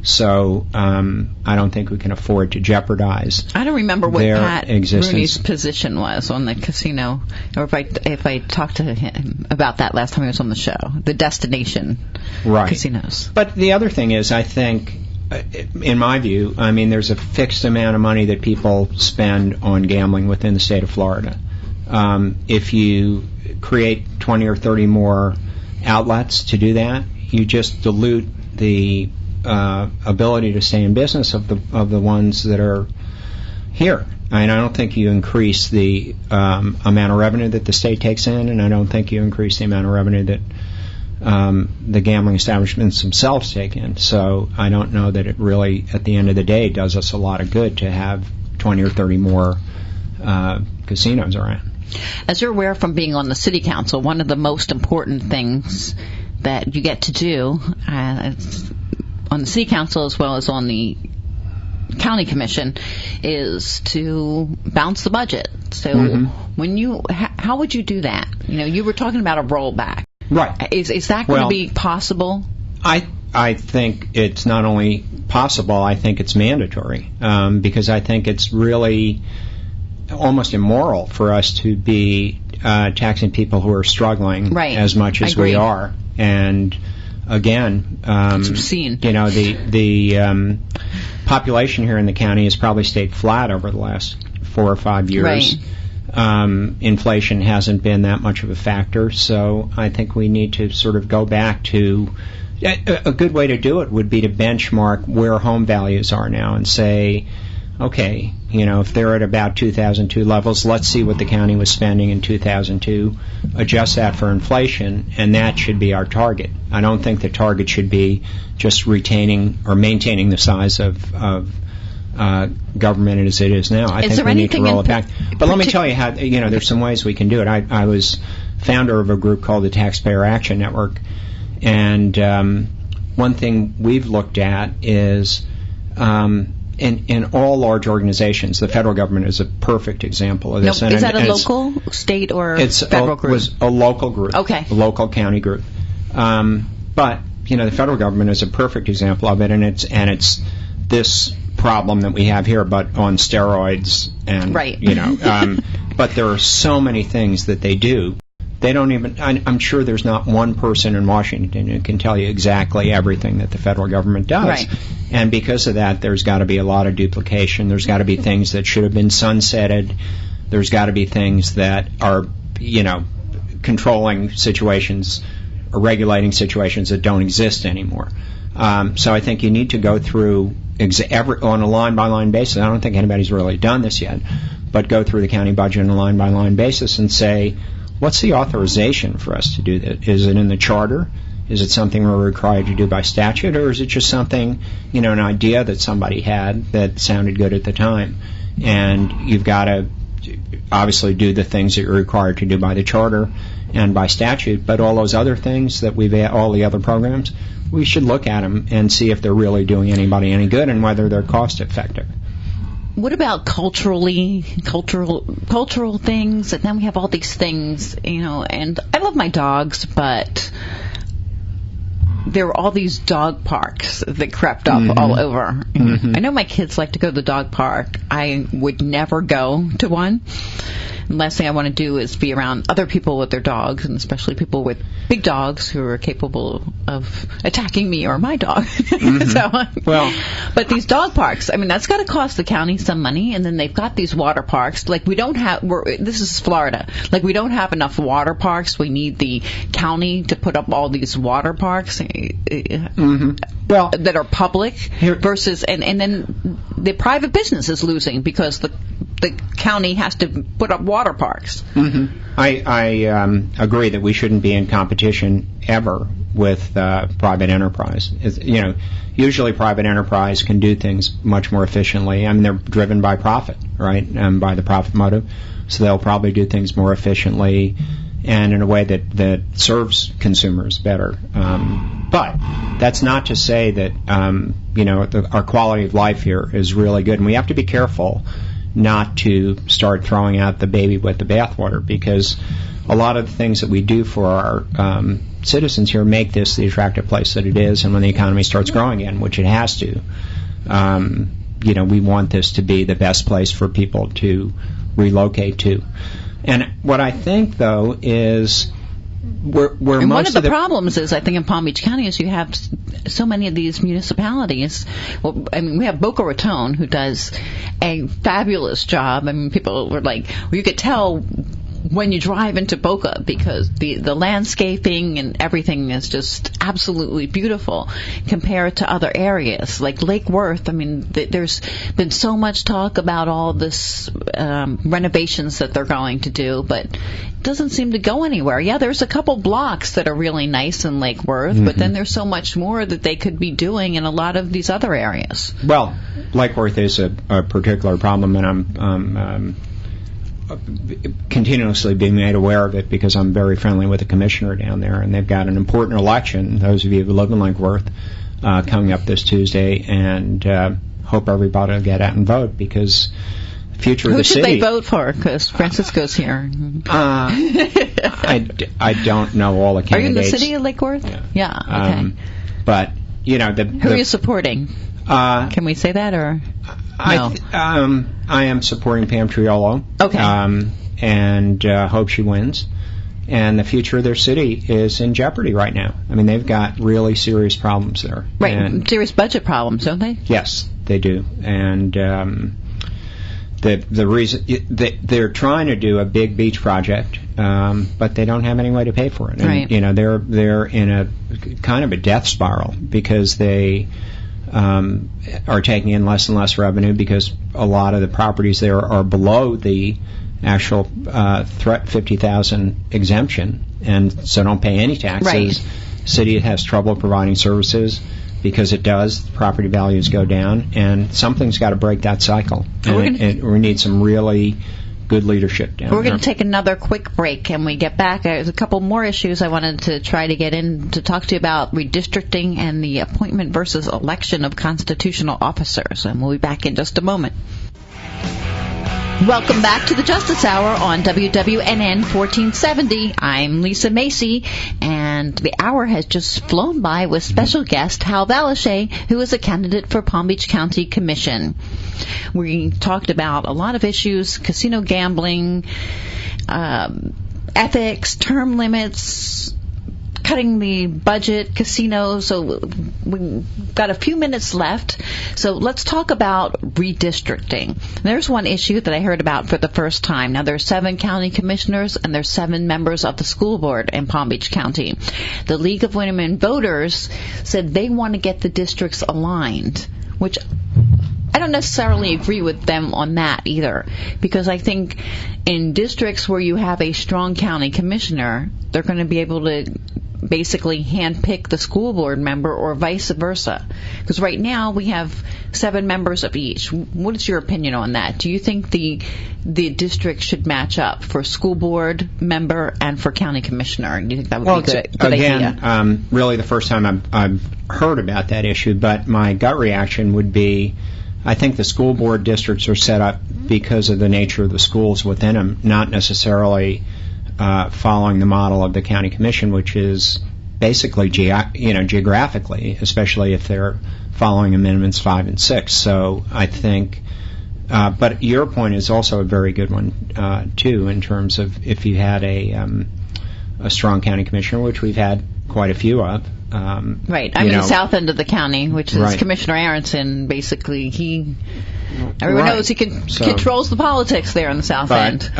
So I don't think we can afford to jeopardize. I don't remember what Pat existence. Rooney's position was on the casino, or if I talked to him about that last time he was on the show, the destination casinos. But the other thing is, I think, in my view, I mean, there's a fixed amount of money that people spend on gambling within the state of Florida. If you create 20 or 30 more outlets to do that, you just dilute the ability to stay in business of the ones that are here. And I don't think you increase the amount of revenue that the state takes in, and I don't think you increase the amount of revenue that the gambling establishments themselves take in. So I don't know that it really, at the end of the day, does us a lot of good to have 20 or 30 more casinos around. As you're aware from being on the city council, one of the most important things that you get to do on the city council as well as on the county commission is to bounce the budget. So when how would you do that? You were talking about a rollback. Right. Is that going to be possible? I think it's not only possible, I think it's mandatory, because I think it's really almost immoral for us to be taxing people who are struggling as much as we are. And again, the population here in the county has probably stayed flat over the last 4 or 5 years. Right. Inflation hasn't been that much of a factor, so I think we need to sort of go back to a good way to do it would be to benchmark where home values are now and say, okay, if they're at about 2002 levels, let's see what the county was spending in 2002, adjust that for inflation, and that should be our target. I don't think the target should be just retaining or maintaining the size of government as it is now. I think we need to roll it back. But let me tell you how, there's some ways we can do it. I was founder of a group called the Taxpayer Action Network, and one thing we've looked at is in all large organizations, the federal government is a perfect example of this. Is that a local, state, or federal group? It was a local group. Okay. A local county group. But, the federal government is a perfect example of it, and it's this problem that we have here, but on steroids, and but there are so many things that they do. They don't even. I'm sure there's not one person in Washington who can tell you exactly everything that the federal government does. Right. And because of that, there's got to be a lot of duplication. There's got to be things that should have been sunsetted. There's got to be things that are, controlling situations or regulating situations that don't exist anymore. So I think you need to go through on a line-by-line basis. I don't think anybody's really done this yet, but go through the county budget on a line-by-line basis and say, what's the authorization for us to do that? Is it in the charter? Is it something we're required to do by statute, or is it just something, an idea that somebody had that sounded good at the time? And you've got to obviously do the things that you're required to do by the charter and by statute, but all those other things that all the other programs, we should look at them and see if they're really doing anybody any good and whether they're cost effective. What about cultural things? And then we have all these things, and I love my dogs, but there were all these dog parks that crept up all over. I know my kids like to go to the dog park. I would never go to one. And last thing I want to do is be around other people with their dogs, and especially people with big dogs who are capable of attacking me or my dog. But these dog parks, that's got to cost the county some money, and then they've got these water parks. Like this is Florida. Like we don't have enough water parks. We need the county to put up all these water parks that are public versus, and then the private business is losing because the county has to put up water parks. I agree that we shouldn't be in competition ever with private enterprise. Usually private enterprise can do things much more efficiently. They're driven by profit, right? By the profit motive. So they'll probably do things more efficiently and in a way that serves consumers better. But that's not to say that, our quality of life here is really good. And we have to be careful not to start throwing out the baby with the bathwater, because a lot of the things that we do for our citizens here make this the attractive place that it is, and when the economy starts growing again, which it has to, we want this to be the best place for people to relocate to. And what I think, though, is where and most one of the problems is, I think, in Palm Beach County is you have so many of these municipalities. Well, I mean, we have Boca Raton, who does a fabulous job. I mean, people were like, well, you could tell when you drive into Boca because the landscaping and everything is just absolutely beautiful compared to other areas like Lake Worth. I mean, there's been so much talk about all this renovations that they're going to do, but it doesn't seem to go anywhere. Yeah, there's a couple blocks that are really nice in Lake Worth, but then there's so much more that they could be doing in a lot of these other areas. Well, Lake Worth is a particular problem, and I'm continuously being made aware of it because I'm very friendly with the commissioner down there, and they've got an important election, those of you who live in Lake Worth, coming up this Tuesday, and hope everybody will get out and vote because the future of the city... Who should they vote for? Because Francisco's here. I don't know all the candidates. Are you in the city of Lake Worth? Yeah, okay. But, who are you supporting? Can we say that, or... No. I am supporting Pam Triolo. Okay. And hope she wins. And the future of their city is in jeopardy right now. I mean, they've got really serious problems there. Right, and serious budget problems, don't they? Yes, they do. And the reason they're trying to do a big beach project, but they don't have any way to pay for it. And, right. They're in a kind of a death spiral because they are taking in less and less revenue because a lot of the properties there are below the actual threat 50,000 exemption, and so don't pay any taxes. Right. City has trouble providing services because it does. Property values go down, and something's got to break that cycle. And we need some really good leadership down there. We're going to take another quick break, and we get back. There's a couple more issues I wanted to try to get in to talk to you about: redistricting and the appointment versus election of constitutional officers. And we'll be back in just a moment. Welcome back to the Justice Hour on WWNN 1470. I'm Lisa Macci, and the hour has just flown by with special guest Hal Valeche, who is a candidate for Palm Beach County Commission. We talked about a lot of issues: casino gambling, ethics, term limits, cutting the budget, casinos. So we've got a few minutes left. So let's talk about redistricting. There's one issue that I heard about for the first time. Now, there's 7 county commissioners and there's 7 members of the school board in Palm Beach County. The League of Women Voters said they want to get the districts aligned, which I don't necessarily agree with them on that either, because I think in districts where you have a strong county commissioner, they're going to be able to basically handpick the school board member or vice versa. Because right now we have 7 members of each. What is your opinion on that? Do you think the district should match up for school board member and for county commissioner? Do you think that would be a good idea? Really the first time I've heard about that issue, but my gut reaction would be I think the school board districts are set up because of the nature of the schools within them, not necessarily following the model of the county commission, which is basically geographically, especially if they're following amendments 5 and 6. So I think, but your point is also a very good one too, in terms of if you had a strong county commissioner, which we've had quite a few of. Right. I'm in the south end of the county, which is right. Commissioner Aronson. Basically, everyone knows he controls the politics there in the south end.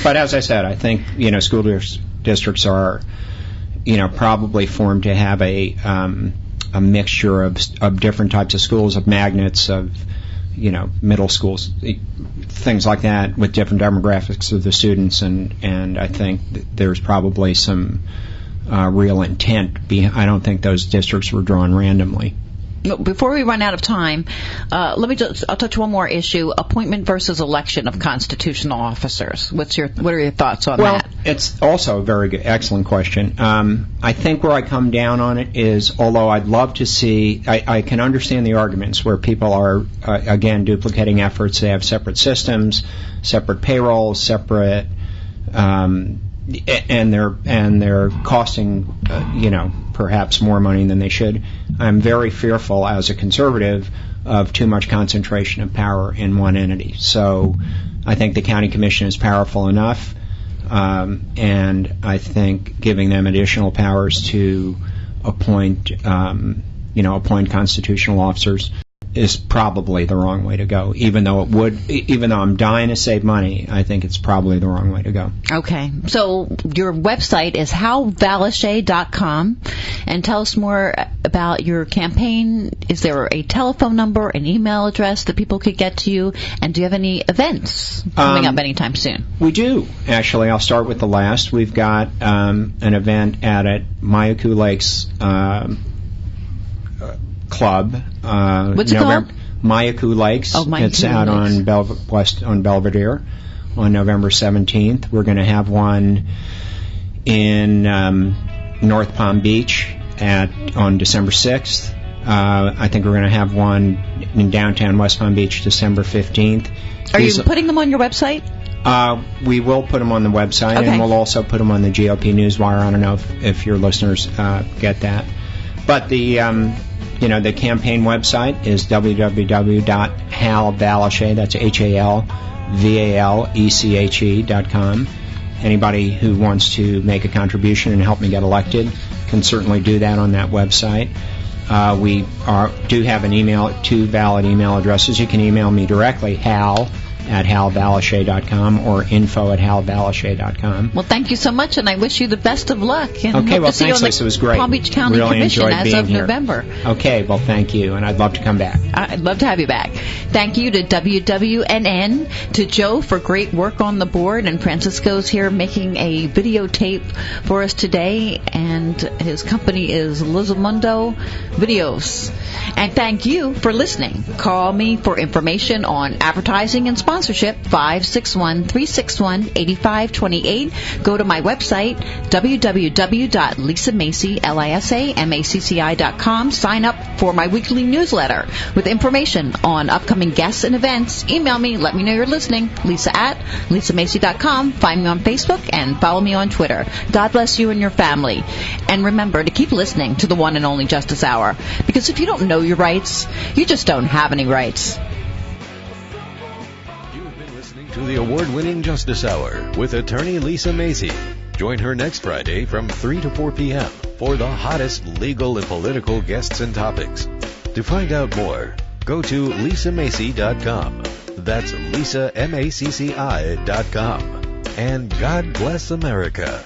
But as I said, I think school districts are probably formed to have a mixture of different types of schools, of magnets, of middle schools, things like that, with different demographics of the students, and I think there's probably some real intent. I don't think those districts were drawn randomly. Before we run out of time, I'll touch one more issue: appointment versus election of constitutional officers. What are your thoughts on that? Well, it's also a very good, excellent question. I think where I come down on it is, although I'd love to see, I can understand the arguments where people are again duplicating efforts. They have separate systems, separate payrolls, separate and they're costing, perhaps more money than they should. I'm very fearful as a conservative of too much concentration of power in one entity. So I think the county commission is powerful enough, and I think giving them additional powers to appoint constitutional officers is probably the wrong way to go. Even though I'm dying to save money, I think it's probably the wrong way to go. Okay. So your website is valeche.com, and tell us more about your campaign. Is there a telephone number, an email address that people could get to you? And do you have any events coming up anytime soon? We do. Actually, I'll start with the last. We've got an event at Mayaku Lakes Club. What's it called? Mayaku Lakes. Oh, Mayaku It's out Lakes. on Belvedere on November 17th. We're going to have one in North Palm Beach on December 6th. I think we're going to have one in downtown West Palm Beach December 15th. Are you putting them on your website? We will put them on the website, okay. And we'll also put them on the GOP Newswire. I don't know if your listeners get that. But the campaign website is www.halvaleche, that's HALVALECHE.com. Anybody who wants to make a contribution and help me get elected can certainly do that on that website. We do have two valid email addresses. You can email me directly, hal@halvaleche.com or info@halvaleche.com. Well, thank you so much, and I wish you the best of luck. And okay, well, thanks, Lisa. It was great. Palm Beach County really Commission as of here. November. Okay, well, thank you, and I'd love to come back. I'd love to have you back. Thank you to WWNN, to Joe for great work on the board, and Francisco's here making a videotape for us today, and his company is Lizamundo Videos. And thank you for listening. Call me for information on advertising and sponsorship, 561-361-8528. Go to my website, www.lisamacci.com. Sign up for my weekly newsletter with information on upcoming guests and events. Email me, let me know you're listening, lisa@lisamacci.com. Find me on Facebook and follow me on Twitter. God bless you and your family. And remember to keep listening to the one and only Justice Hour, because if you don't know your rights, you just don't have any rights. To the award-winning Justice Hour with attorney Lisa Macci. Join her next Friday from 3 to 4 p.m. for the hottest legal and political guests and topics. To find out more, go to lisamacci.com. That's lisamacci.com. And God bless America.